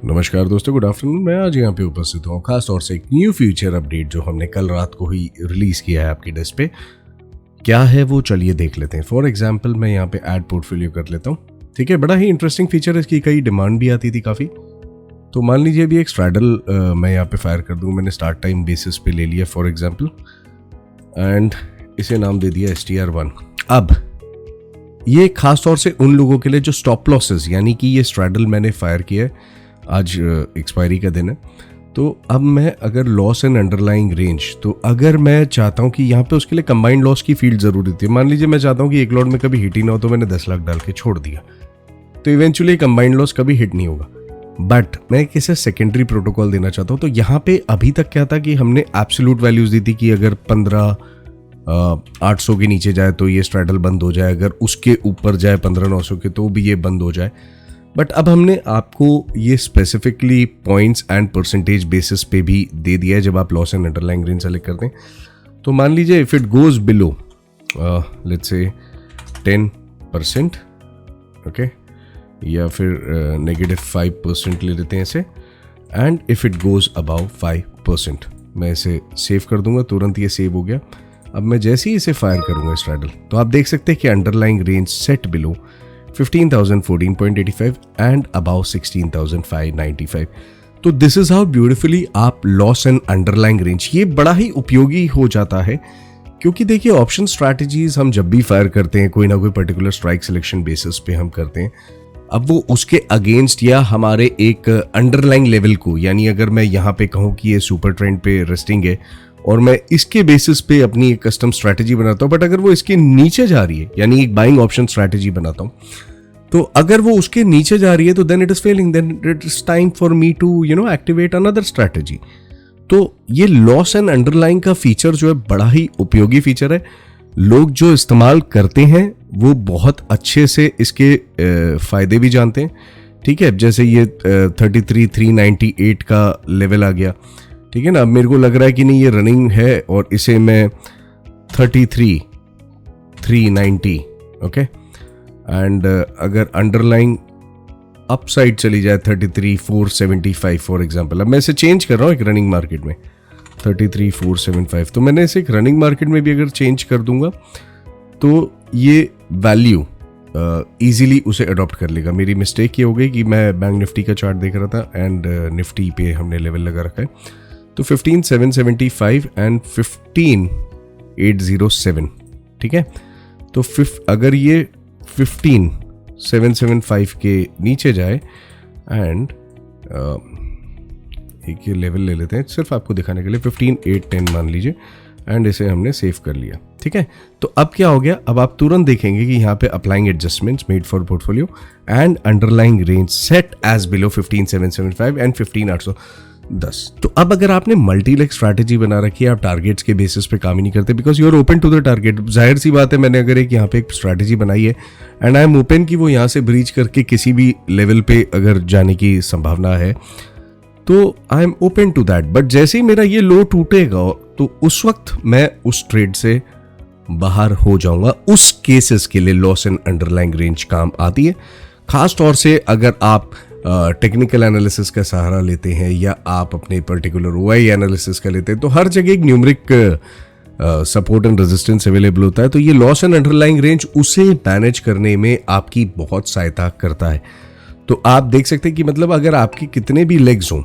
नमस्कार दोस्तों, good afternoon. मैं आज यहाँ पे उपस्थित हूँ खास तौर से एक न्यू फ्यूचर अपडेट जो हमने कल रात को ही रिलीज किया है आपकी डेस्क पे। क्या है वो, चलिए देख लेते हैं। फॉर एग्जांपल मैं यहाँ पे ऐड पोर्टफोलियो कर लेता हूँ। ठीक है, बड़ा ही इंटरेस्टिंग फीचर है, इसकी कई डिमांड भी आती थी काफ़ी। तो मान लीजिए अभी एक स्ट्रैडल मैं यहाँ पे फायर कर दूँ। मैंने स्टार्ट टाइम बेसिस पे ले लिया फॉर एग्जाम्पल, एंड इसे नाम दे दिया STR1। अब ये खास तौर से उन लोगों के लिए जो स्टॉप लॉसेस, यानी कि ये स्ट्रैडल मैंने फायर किया है, आज एक्सपायरी का दिन है। तो अब मैं अगर लॉस एंड अंडरलाइंग रेंज, तो अगर मैं चाहता हूँ कि यहाँ पे उसके लिए कंबाइंड लॉस की फील्ड ज़रूरी थी। मान लीजिए मैं चाहता हूँ कि एक लॉट में कभी हिट ही ना हो, तो मैंने 10 लाख डाल के छोड़ दिया, तो इवेंचुअली कंबाइंड लॉस कभी हिट नहीं होगा। बट मैं किसे सेकेंडरी प्रोटोकॉल देना चाहता हूँ। तो यहाँ पे अभी तक क्या था कि हमने एब्सोल्यूट वैल्यूज दी थी कि अगर 15,800 के नीचे जाए तो ये स्ट्रैडल बंद हो जाए, अगर उसके ऊपर जाए 15,900 के तो भी ये बंद हो जाए। बट अब हमने आपको ये specifically points and percentage basis पे भी दे दिया है जब आप loss and underlying range select करते हैं। तो मान लीजिए if it goes below let's say 10%, okay, या फिर -5% ले लेते हैं इसे, and if it goes above 5%, मैं इसे सेव कर दूंगा। तुरंत ये सेव हो गया। अब मैं जैसे ही इसे फायर करूंगा स्ट्रैडल, तो आप देख सकते हैं कि underlying range set below 15,014.85 and above 16,595। तो दिस इज हाउ ब्यूटिफुली आप लॉस एंड अंडरलाइंग रेंज, ये बड़ा ही उपयोगी हो जाता है। क्योंकि देखिए, ऑप्शन स्ट्रैटेजीज हम जब भी फायर करते हैं, कोई ना कोई पर्टिकुलर स्ट्राइक सिलेक्शन बेसिस पे हम करते हैं। अब वो उसके अगेंस्ट या हमारे एक अंडरलाइंग लेवल को, यानी अगर मैं यहाँ पे कहूँ कि ये सुपर ट्रेंड पे रेस्टिंग है और मैं इसके बेसिस पे अपनी एक कस्टम स्ट्रैटेजी बनाता हूँ, बट अगर वो इसके नीचे जा रही है, यानी एक बाइंग ऑप्शन स्ट्रैटेजी बनाता हूँ, तो अगर वो उसके नीचे जा रही है तो then it is failing, then it is time for me to activate another strategy. तो ये लॉस एंड अंडरलाइंग का फीचर जो है बड़ा ही उपयोगी फीचर है। लोग जो इस्तेमाल करते हैं वो बहुत अच्छे से इसके फायदे भी जानते हैं। ठीक है, जैसे ये 33,398 का लेवल आ गया। ठीक है ना, अब मेरे को लग रहा है कि नहीं ये रनिंग है, और इसे मैं 33,390, ओके, एंड अगर अंडरलाइंग अपसाइड चली जाए 33,475 फॉर एग्जांपल। अब मैं इसे चेंज कर रहा हूँ एक रनिंग मार्केट में 33,475, तो मैंने इसे एक रनिंग मार्केट में भी अगर चेंज कर दूंगा तो ये वैल्यू इजीली उसे अडॉप्ट कर लेगा। मेरी मिस्टेक ये हो गई कि मैं बैंक निफ्टी का चार्ट देख रहा था एंड निफ्टी पे हमने लेवल लगा रखा है। तो 15,775 एंड 15,807, ठीक है। तो अगर ये 15,775 के नीचे जाए, एंड एक ये लेवल ले लेते हैं सिर्फ आपको दिखाने के लिए, 15,810 मान लीजिए, एंड इसे हमने सेव कर लिया। ठीक है, तो अब क्या हो गया, अब आप तुरंत देखेंगे कि यहाँ पे applying adjustments made for portfolio and underlying range set as below 15,775 and 15,810। तो अब अगर आपने मल्टी लेग स्ट्रैटेजी बना रखी है, आप टारगेट्स के बेसिस पे काम ही नहीं करते, because you are open to the target. जाहिर सी बात है, मैंने अगर एक यहाँ पे एक स्ट्रैटेजी बनाई है एंड आई एम ओपन कि वो यहाँ से ब्रीच करके किसी भी लेवल पे अगर जाने की संभावना है, तो I am open to that. But जैसे ही मेरा ये लो टूटेगा, तो उस वक्त मैं उस ट्रेड से बाहर हो जाऊंगा। उस केसेस के लिए लॉस एंड अंडरलाइंग रेंज काम आती है। खास तौर से अगर आप टेक्निकल एनालिसिस का सहारा लेते हैं या आप अपने पर्टिकुलर OI एनालिसिस का लेते हैं, तो हर जगह एक numeric support and resistance available होता है। तो ये लॉस एंड अंडरलाइंग रेंज उसे मैनेज करने में आपकी बहुत सहायता करता है। तो आप देख सकते हैं कि मतलब अगर आपके कितने भी लेग्स हों,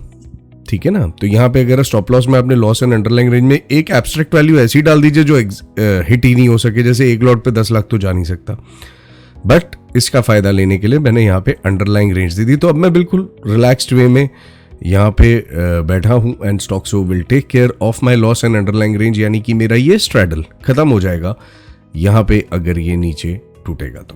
ठीक है ना, तो यहाँ पे अगर स्टॉप लॉस में आपने लॉस एंड अंडरलाइंग रेंज में एक एब्स्ट्रैक्ट वैल्यू ऐसी डाल दीजिए जो हिट ही नहीं हो सके, जैसे एक लॉट पे 10 लाख तो जा नहीं सकता। बट इसका फायदा लेने के लिए मैंने यहाँ पे अंडरलाइंग रेंज दी थी। तो अब मैं बिल्कुल रिलैक्स्ड वे में यहाँ पे बैठा हूँ, and stocks so will take care of my loss and underlying range, यानी कि मेरा ये स्ट्रैडल खत्म हो जाएगा यहाँ पे अगर ये नीचे टूटेगा तो।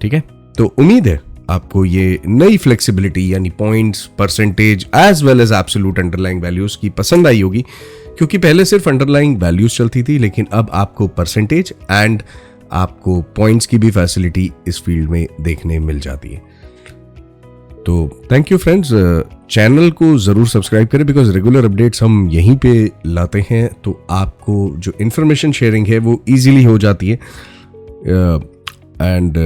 ठीक है, तो उम्मीद है आपको ये नई फ्लेक्सिबिलिटी, यानी points, percentage as well as absolute underlying values की पसंद आई होगी। क्योंकि पहले सिर्फ अंडरलाइंग वैल्यूज चलती थी, लेकिन अब आपको परसेंटेज एंड आपको पॉइंट्स की भी फैसिलिटी इस फील्ड में देखने मिल जाती है। तो थैंक यू फ्रेंड्स, चैनल को ज़रूर सब्सक्राइब करें, बिकॉज रेगुलर अपडेट्स हम यहीं पे लाते हैं, तो आपको जो इन्फॉर्मेशन शेयरिंग है वो इजीली हो जाती है, एंड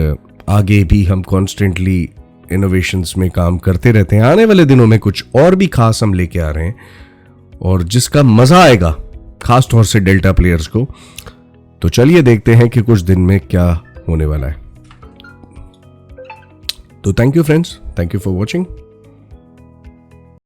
आगे भी हम कॉन्स्टेंटली इनोवेशंस में काम करते रहते हैं। आने वाले दिनों में कुछ और भी खास हम लेके आ रहे हैं और जिसका मजा आएगा खास तौर से डेल्टा प्लेयर्स को। तो चलिए देखते हैं कि कुछ दिन में क्या होने वाला है। तो thank you friends, thank you for watching.